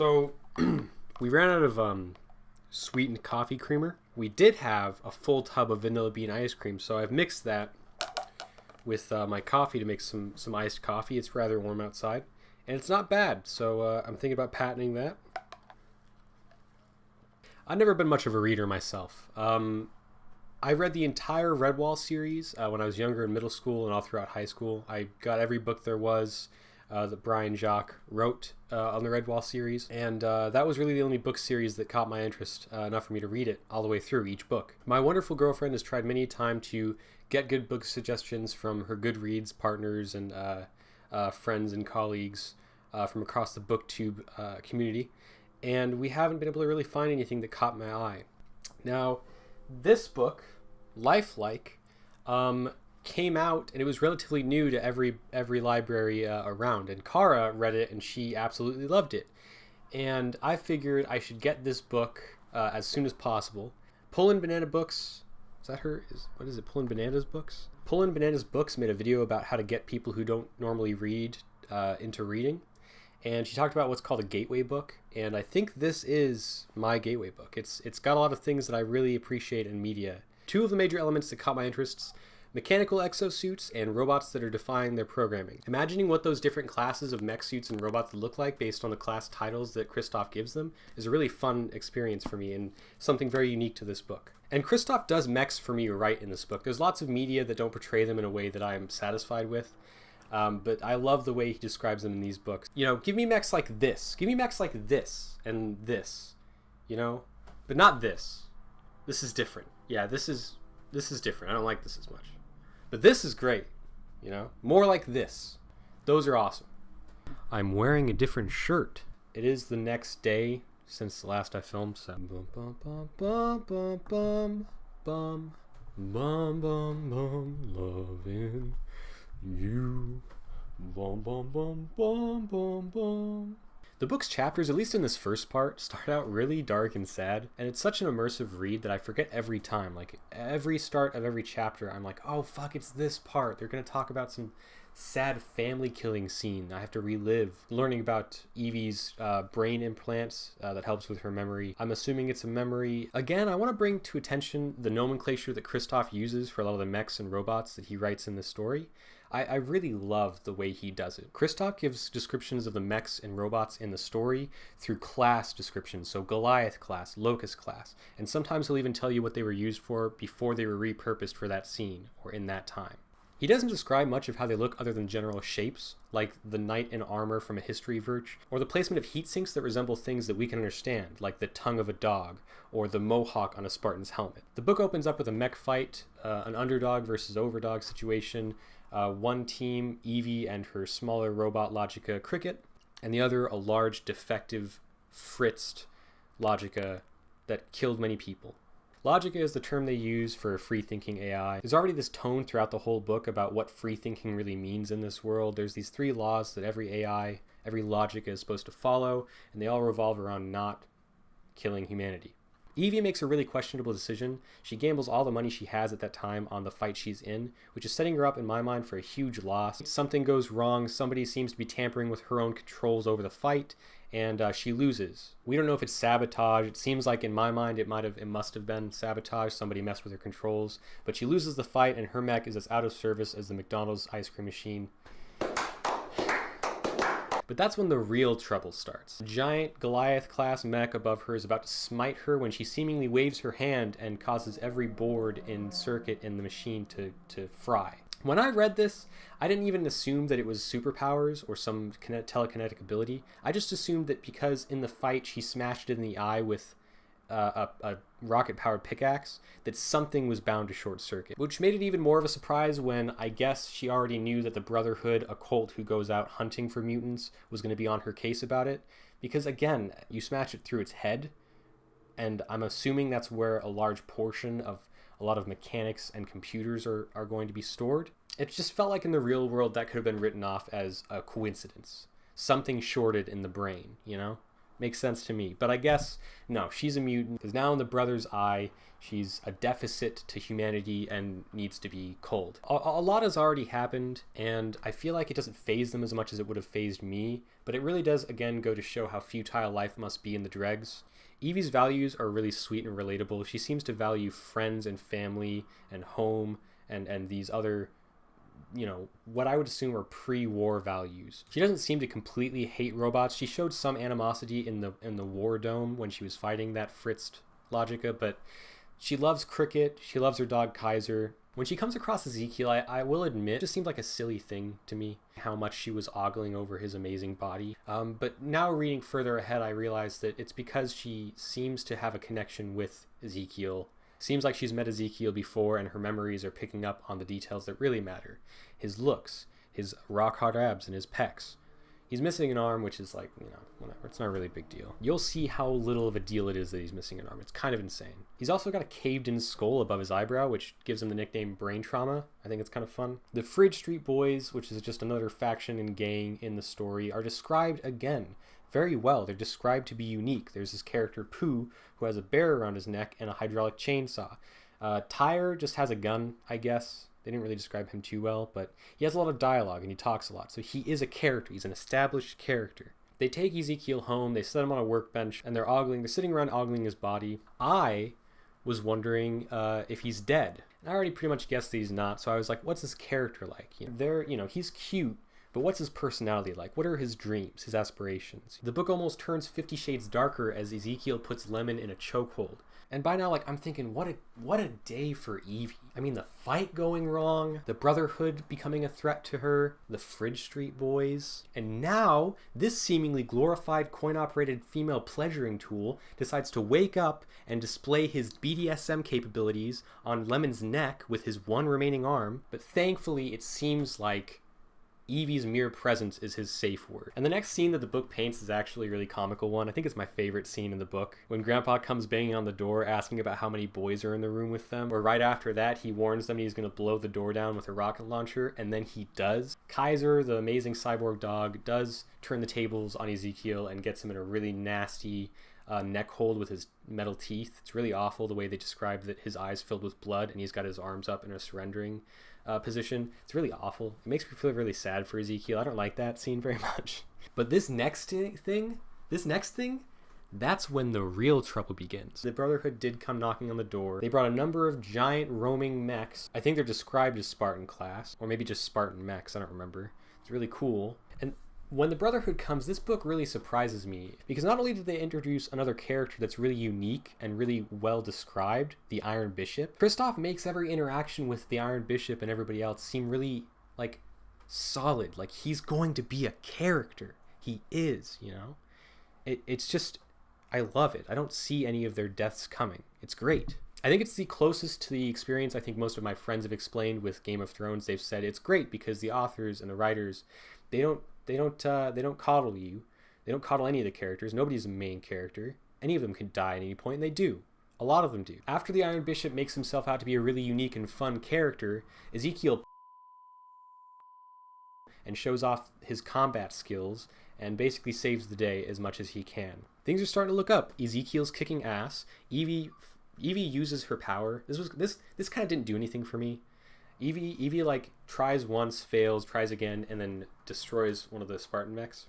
So we ran out of sweetened coffee creamer. We did have a full tub of vanilla bean ice cream, so I've mixed that with my coffee to make some iced coffee. It's rather warm outside, and it's not bad, so I'm thinking about patenting that. I've never been much of a reader myself. I read the entire Redwall series when I was younger in middle school and all throughout high school. I got every book there was that Brian Jacques wrote on the Redwall series, and that was really the only book series that caught my interest enough for me to read it all the way through, each book. My wonderful girlfriend has tried many a time to get good book suggestions from her Goodreads partners and friends and colleagues from across the booktube community, and we haven't been able to really find anything that caught my eye. Now, this book, Life Like, came out, and it was relatively new to every library around, and Kara read it and she absolutely loved it, and I figured I should get this book as soon as possible. Pullin' Banana Books, what is it, Pullin' Bananas Books? Pullin' Bananas Books made a video about how to get people who don't normally read into reading, and she talked about what's called a gateway book, and I think this is my gateway book. It's got a lot of things that I really appreciate in media. Two of the major elements that caught my interests: mechanical exosuits and robots that are defying their programming. Imagining what those different classes of mech suits and robots look like based on the class titles that Christoph gives them is a really fun experience for me and something very unique to this book. And Christoph does mechs for me right in this book. There's lots of media that don't portray them in a way that I'm satisfied with, but I love the way he describes them in these books. You know, give me mechs like this. Give me mechs like this and this, you know? But not this. This is different. Yeah, this is different. I don't like this as much. But this is great, you know? More like this. Those are awesome. I'm wearing a different shirt. It is the next day since the last I filmed, so bum bum bum bum bum bum bum bum bum bum loving you. Bum bum bum bum bum bum. The book's chapters, at least in this first part, start out really dark and sad, and it's such an immersive read that I forget every time. Like, every start of every chapter, I'm like, oh fuck, it's this part. They're gonna talk about some sad family killing scene I have to relive. Learning about Evie's brain implants that helps with her memory. I'm assuming it's a memory. Again, I want to bring to attention the nomenclature that Christoph uses for a lot of the mechs and robots that he writes in this story. I really love the way he does it. Christoph gives descriptions of the mechs and robots in the story through class descriptions, so Goliath class, Locust class, and sometimes he'll even tell you what they were used for before they were repurposed for that scene or in that time. He doesn't describe much of how they look other than general shapes, like the knight in armor from a history verge, or the placement of heat sinks that resemble things that we can understand, like the tongue of a dog, or the mohawk on a Spartan's helmet. The book opens up with a mech fight, an underdog versus overdog situation, one team, Evie and her smaller robot Logica Cricket, and the other a large defective fritzed Logica that killed many people. Logica is the term they use for free-thinking AI. There's already this tone throughout the whole book about what free-thinking really means in this world. There's these 3 laws that every AI, every Logica is supposed to follow, and they all revolve around not killing humanity. Evie makes a really questionable decision. She gambles all the money she has at that time on the fight she's in, which is setting her up, in my mind, for a huge loss. Something goes wrong, somebody seems to be tampering with her own controls over the fight, and she loses. We don't know if it's sabotage. It seems like, in my mind, it must have been sabotage. Somebody messed with her controls, but she loses the fight, and her mech is as out of service as the McDonald's ice cream machine. But that's when the real trouble starts. A giant Goliath-class mech above her is about to smite her when she seemingly waves her hand and causes every board in circuit in the machine to fry. When I read this, I didn't even assume that it was superpowers or some telekinetic ability. I just assumed that because in the fight she smashed it in the eye with a rocket-powered pickaxe, that something was bound to short circuit, which made it even more of a surprise when I guess she already knew that the Brotherhood, a cult who goes out hunting for mutants, was going to be on her case about it, because again, you smash it through its head, and I'm assuming that's where a large portion of a lot of mechanics and computers are going to be stored. It just felt like in the real world that could have been written off as a coincidence. Something shorted in the brain, you know? Makes sense to me. But I guess, no, she's a mutant because now in the brother's eye, she's a deficit to humanity and needs to be culled. A lot has already happened, and I feel like it doesn't faze them as much as it would have fazed me, but it really does, again, go to show how futile life must be in the dregs. Evie's values are really sweet and relatable. She seems to value friends and family and home and these other, you know, what I would assume are pre-war values. She doesn't seem to completely hate robots. She showed some animosity in the War Dome when she was fighting that fritzed Logica, but she loves cricket. She loves her dog Kaiser. When she comes across Ezekiel, I will admit, it just seemed like a silly thing to me, how much she was ogling over his amazing body. But now reading further ahead, I realized that it's because she seems to have a connection with Ezekiel. Seems like she's met Ezekiel before, and her memories are picking up on the details that really matter. His looks, his rock-hard abs, and his pecs. He's missing an arm, which is like, you know, whatever. It's not really a big deal. You'll see how little of a deal it is that he's missing an arm. It's kind of insane. He's also got a caved-in skull above his eyebrow, which gives him the nickname Brain Trauma. I think it's kind of fun. The Fridge Street Boys, which is just another faction and gang in the story, are described again very well. They're described to be unique. There's this character, Pooh, who has a bear around his neck and a hydraulic chainsaw. Tyre just has a gun, I guess. They didn't really describe him too well, but he has a lot of dialogue and he talks a lot. So he is a character. He's an established character. They take Ezekiel home. They set him on a workbench and they're sitting around ogling his body. I was wondering if he's dead. And I already pretty much guessed that he's not. So I was like, what's his character like? He's cute. But what's his personality like? What are his dreams, his aspirations? The book almost turns 50 shades darker as Ezekiel puts Lemon in a chokehold. And by now, like, I'm thinking, what a day for Evie. I mean, the fight going wrong, the Brotherhood becoming a threat to her, the Fridge Street Boys. And now, this seemingly glorified coin-operated female pleasuring tool decides to wake up and display his BDSM capabilities on Lemon's neck with his one remaining arm. But thankfully, it seems like Evie's mere presence is his safe word. And the next scene that the book paints is actually a really comical one. I think it's my favorite scene in the book. When Grandpa comes banging on the door asking about how many boys are in the room with them, or right after that he warns them he's going to blow the door down with a rocket launcher, and then he does. Kaiser, the amazing cyborg dog, does turn the tables on Ezekiel and gets him in a really nasty neck hold with his metal teeth. It's really awful the way they describe that his eyes filled with blood and he's got his arms up in a surrendering position. It's really awful. It makes me feel really sad for Ezekiel. I don't like that scene very much. But this next thing, that's when the real trouble begins. The Brotherhood did come knocking on the door. They brought a number of giant roaming mechs. I think they're described as Spartan class, or maybe just Spartan mechs. I don't remember. It's really cool. And when the Brotherhood comes, this book really surprises me because not only did they introduce another character that's really unique and really well described, the Iron Bishop, Kristoff makes every interaction with the Iron Bishop and everybody else seem really, like, solid. Like, he's going to be a character. He is, you know? It's just, I love it. I don't see any of their deaths coming. It's great. I think it's the closest to the experience I think most of my friends have explained with Game of Thrones. They've said it's great because the authors and the writers, they don't coddle you. They don't coddle any of the characters. Nobody's a main character. Any of them can die at any point, and they do. A lot of them do. After the Iron Bishop makes himself out to be a really unique and fun character, Ezekiel and shows off his combat skills and basically saves the day as much as he can. Things are starting to look up. Ezekiel's kicking ass. Evie uses her power. This kind of didn't do anything for me. Evie like tries once, fails, tries again, and then destroys one of the Spartan mechs,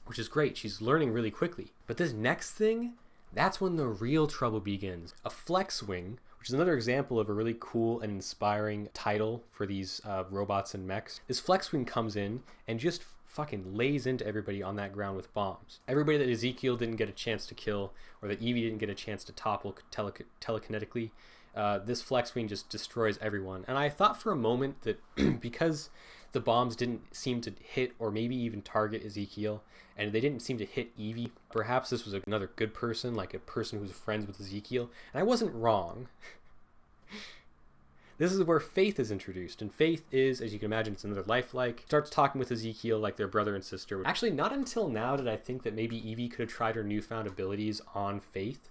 which is great. She's learning really quickly. But this next thing, that's when the real trouble begins. A flex wing, which is another example of a really cool and inspiring title for these robots and mechs. This flex wing comes in and just fucking lays into everybody on that ground with bombs. Everybody that Ezekiel didn't get a chance to kill, or that Evie didn't get a chance to topple telekinetically, this flex wing just destroys everyone. And I thought for a moment that because the bombs didn't seem to hit or maybe even target Ezekiel, and they didn't seem to hit Evie, perhaps this was another good person, like a person who's friends with Ezekiel. And I wasn't wrong. This is where Faith is introduced, and Faith is, as you can imagine, it's another lifelike. Starts talking with Ezekiel like they're brother and sister. Actually, not until now did I think that maybe Evie could have tried her newfound abilities on Faith.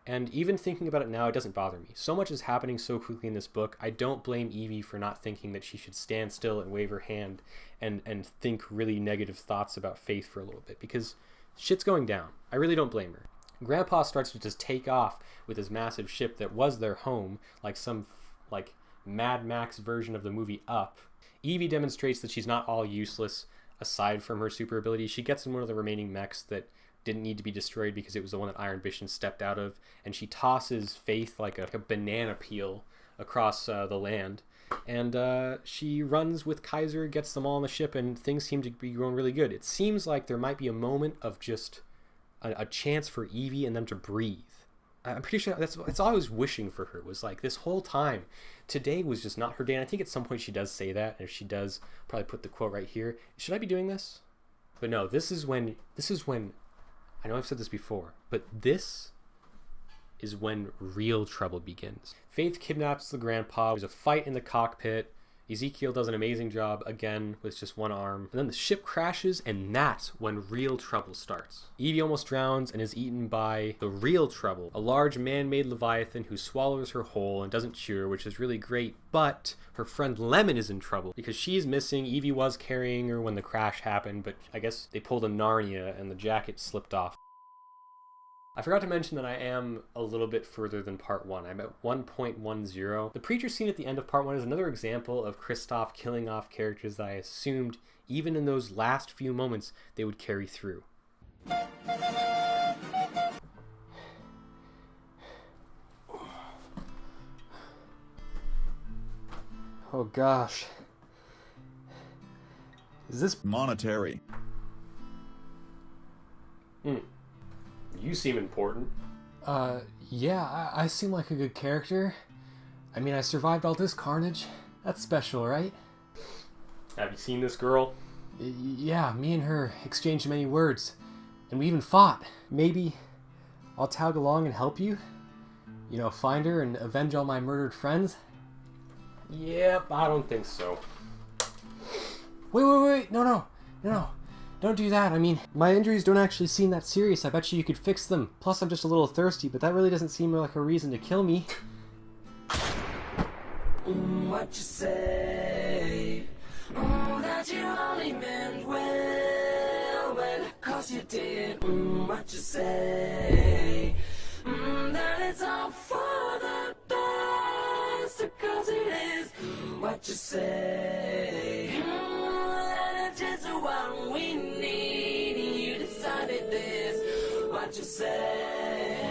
And even thinking about it now, it doesn't bother me. So much is happening so quickly in this book, I don't blame Evie for not thinking that she should stand still and wave her hand and think really negative thoughts about Faith for a little bit. Because Shit's going down. I really don't blame her. Grandpa starts to just take off with his massive ship that was their home, like some like Mad Max version of the movie Up. Evie demonstrates that she's not all useless aside from her super ability. She gets in one of the remaining mechs that didn't need to be destroyed because it was the one that Iron Vision stepped out of, and she tosses Faith like a banana peel across the land. And she runs with Kaiser, gets them all on the ship, and things seem to be going really good. It seems like there might be a moment of just a chance for Evie and them to breathe. I'm pretty sure that's all I was wishing for her, was like this whole time. Today was just not her day, and I think at some point she does say that, and if she does, probably put the quote right here. Should I be doing this? But no, this is when, I know I've said this before, but this is when real trouble begins. Faith kidnaps the grandpa. There's a fight in the cockpit. Ezekiel does an amazing job again with just one arm. And then the ship crashes, and that's when real trouble starts. Evie almost drowns and is eaten by the real trouble, a large man-made leviathan who swallows her whole and doesn't chew her, which is really great. But her friend Lemon is in trouble because she's missing. Evie was carrying her when the crash happened, but I guess they pulled a Narnia and the jacket slipped off. I forgot to mention that I am a little bit further than part 1. I'm at 1.10. The preacher scene at the end of part 1 is another example of Kristoff killing off characters that I assumed, even in those last few moments, they would carry through. Oh gosh. Is this monetary? You seem important. Yeah, I seem like a good character. I mean, I survived all this carnage. That's special, right? Have you seen this girl? Yeah, me and her exchanged many words. And we even fought. Maybe I'll tag along and help you? You know, find her and avenge all my murdered friends? Yep, I don't think so. Wait, no. Don't do that. I mean, my injuries don't actually seem that serious. I bet you could fix them. Plus, I'm just a little thirsty, but that really doesn't seem like a reason to kill me. What you say? That you only meant well, 'cause you did. What you say? That it's all for the best, 'cause it is. What you say? That it's just what we need. You decided this. What you say?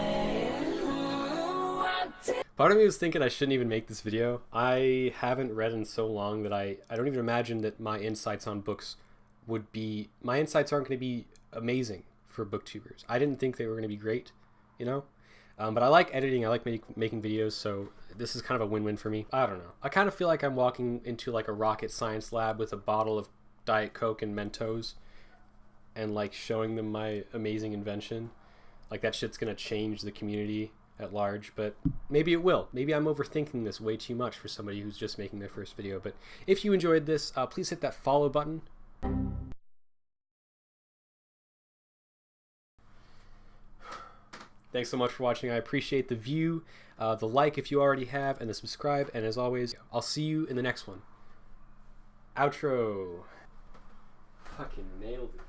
Part of me was thinking I shouldn't even make this video. I haven't read in so long that I don't even imagine that my insights on books would be... My insights aren't going to be amazing for booktubers. I didn't think they were going to be great, you know? But I like editing, I like making videos, so this is kind of a win-win for me. I don't know. I kind of feel like I'm walking into like a rocket science lab with a bottle of Diet Coke and Mentos and like showing them my amazing invention. Like that shit's going to change the community at large, but maybe it will. Maybe I'm overthinking this way too much for somebody who's just making their first video. But if you enjoyed this, please hit that follow button. Thanks so much for watching. I appreciate the view, the like if you already have, and the subscribe. And as always, I'll see you in the next one. Outro. Fucking nailed it.